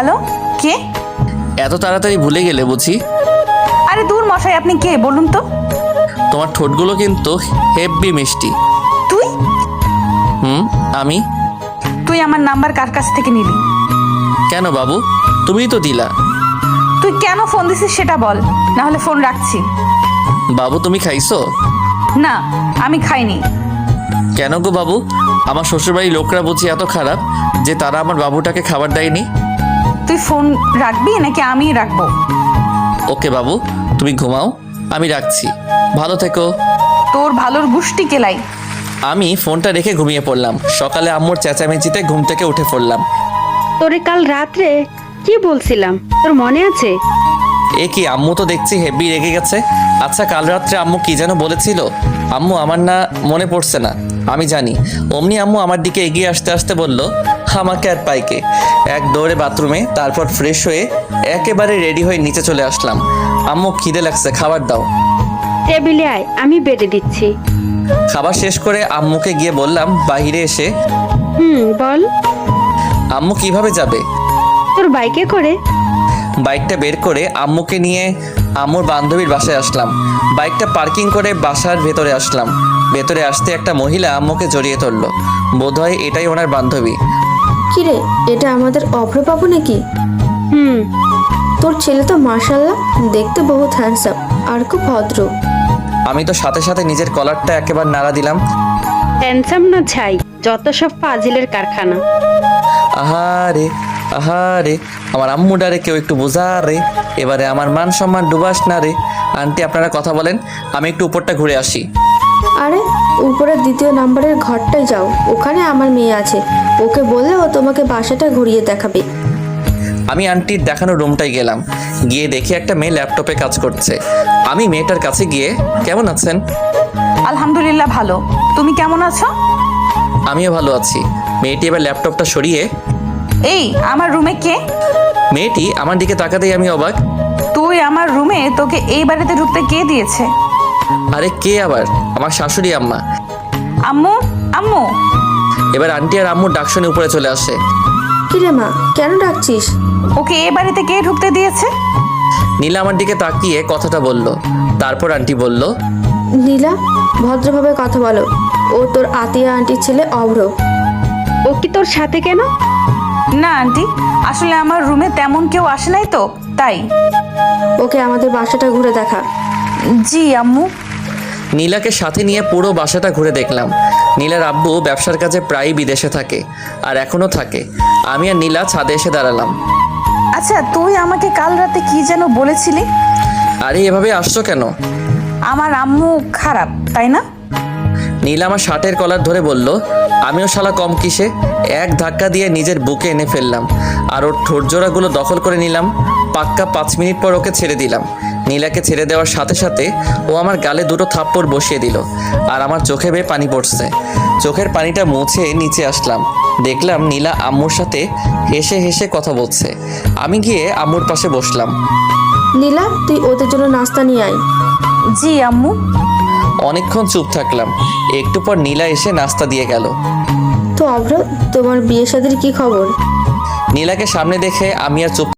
Hello, কে? এত তাড়াতাড়ি ভুলে গেলে বুঝি? আরে দূর মশাই, আপনি কে বলুন তো? তোমার ঠোঁটগুলো কিন্তু হেব্বি মিষ্টি। তুই আমি? তুই আমার নাম্বার কার কাছ থেকে নিলি? কেন বাবু, তুমিই তো দিলা। তুই কেন ফোন দিছিস সেটা বল, না হলে ফোন রাখছি। বাবু তুমি খাইছো? না, আমি খাইনি। কেন গো বাবু, আমার শ্বশুরবাড়ির লোকরা বুঝি এত খারাপ যে তারা আমার বাবুটাকে খাবার দেয়নি? তুই ফোন রাখবি নাকি আমিই রাখবো? ওকে বাবু, তুমি ঘুমাও, আমি রাখছি। ভালো থেকো। তোর ভালোর গুষ্টি কেলাই। আমি ফোনটা রেখে ঘুমিয়ে পড়লাম। সকালে আম্মুর চেঁচামেচিতে ঘুম থেকে উঠে পড়লাম। তোরে কাল রাত্রে কি বলছিলাম তোর মনে আছে? এ কি, আম্মু তো দেখছি হেব্বি রেগে গেছে। আচ্ছা, কাল রাত্রে আম্মু কি যেন বলেছিল? আম্মু আমার না মনে পড়ছে না, আমি জানি। অমনি আম্মু আমার দিকে এগিয়ে আসতে আসতে বলল, আমাকে আর পাইকে। এক দৌড়ে বাথরুমে, তারপর ফ্রেশ হয়ে একেবারে রেডি হয়ে নিচে চলে আসলাম। আম্মু খিদে লাগছে, খাবার দাও। টেবিলে আয়, আমি বেড়ে দিচ্ছি। খাবার শেষ করে আম্মুকে গিয়ে বললাম বাইরে এসে, বল। আম্মু কিভাবে যাবে? তোর বাইকে করে। বাইকটা বের করে আম্মুকে নিয়ে আম্মুর বান্ধবীর বাসায় আসলাম। বাইকটা পার্কিং করে বাসার ভেতরে আসলাম। ভেতরে আসতে একটা মহিলা আম্মুকে জড়িয়ে ধরলো। বোধহয় এটাই ওনার বান্ধবী। কিরে, এটা আমাদের অভ্রবাবু নাকি? তোর ছেলে তো মাশাআল্লাহ দেখতে বহুত হ্যান্ডসাম আর খুব ভদ্র। আমি তো সাথে সাথে নিজের কলারটা একেবারে নাড়া দিলাম। হ্যান্ডসাম না ছাই, যত সব ফাজিলের কারখানা। আহারে আহারে, আমার আম্মু ডারে কেউ একটু বোঝা রে। এবারে আমার মান সম্মান ডুবাস না রে। আন্টি আপনারা কথা বলেন, আমি একটু উপরটা ঘুরে আসি। আরে উপরের দ্বিতীয় নাম্বারের ঘরটায় যাও, ওখানে আমার মেয়ে আছে, ওকে বললে ও তোমাকে বাসাটা ঘুরিয়ে দেখাবে। আমি আন্টির দেখানো রুমটায় গেলাম। গিয়ে দেখি একটা মেয়ে ল্যাপটপে কাজ করছে। আমি মেয়েটার কাছে গিয়ে, কেমন আছেন? আলহামদুলিল্লাহ ভালো, তুমি কেমন আছো? আমিও ভালো আছি। মেয়েটি এবার ল্যাপটপটা সরিয়ে, এই আমার রুমে কে? মেয়েটি আমার দিকে তাকাতেই আমি অবাক। তুই আমার রুমে, তোকে এই বাড়িতে ঢুকতে কে দিয়েছে? আরে কে আবার? আমার শাশুড়ি আম্মা। আম্মু, আম্মু। এবার আন্টি আর আম্মুর ডাক শুনে উপরে চলে আসে। কিরে মা, কেন ডাকছিস? ওকে এই বাড়িতে কে ঢুকতে দিয়েছে? নীলা আমার দিকে তাকিয়ে কথাটা বলল। তারপর আন্টি বলল, নীলা, ভদ্রভাবে কথা বলো, ও তোর আতিয়া আন্টির ছেলে অভ্র। ও কি তোর সাথে কেন? না আন্টি, আসলে আমার রুমে তেমন কেউ আসে নাই তো, তাই। ওকে আমাদের বাসাটা ঘুরে দেখা। জি আম্মু। নীলাকে সাথে নিয়ে পুরো বাসাটা ঘুরে দেখলাম। নীলার আব্বু ব্যবসার কাজে প্রায়ই বিদেশে থাকে, আর এখনও থাকে। আমি আর নীলা ছাদে এসে দাঁড়ালাম। আচ্ছা, তুই আমাকে কাল রাতে কি যেন বলেছিলি? আরে এভাবে আসছো কেন? আমার আম্মু খারাপ, তাই না? নীলা আমার শার্টের কলার ধরে বলল। আমিও শালা কম কিসে, এক ধাক্কা দিয়ে নিজের বুকে এনে ফেললাম আর ওর ঠোঁটজোড়াগুলো দখল করে নিলাম। পাক্কা 5 মিনিট পর ওকে ছেড়ে দিলাম। নীলাকে ছেড়ে দেওয়ার সাথে সাথে ও আমার গালে 2টো থাপ্পড় বসিয়ে দিল, আর আমার চোখে বেয়ে পানি পড়ছে। চোখের পানিটা মুছে নিচে আসলাম। দেখলাম নীলা আম্মুর সাথে হেসে হেসে কথা বলছে। আমি গিয়ে আম্মুর পাশে বসলাম। নীলা, তুই ওদের জন্য নাস্তা নিয়ে আয়। জি আম্মু। অনেকক্ষণ চুপ থাকলাম। একটু পর নীলা এসে নাস্তা দিয়ে গেল। তো অভ্র, তোমার বিয়ে শাদীর কি খবর? নীলাকে সামনে দেখে আমি আর চুপ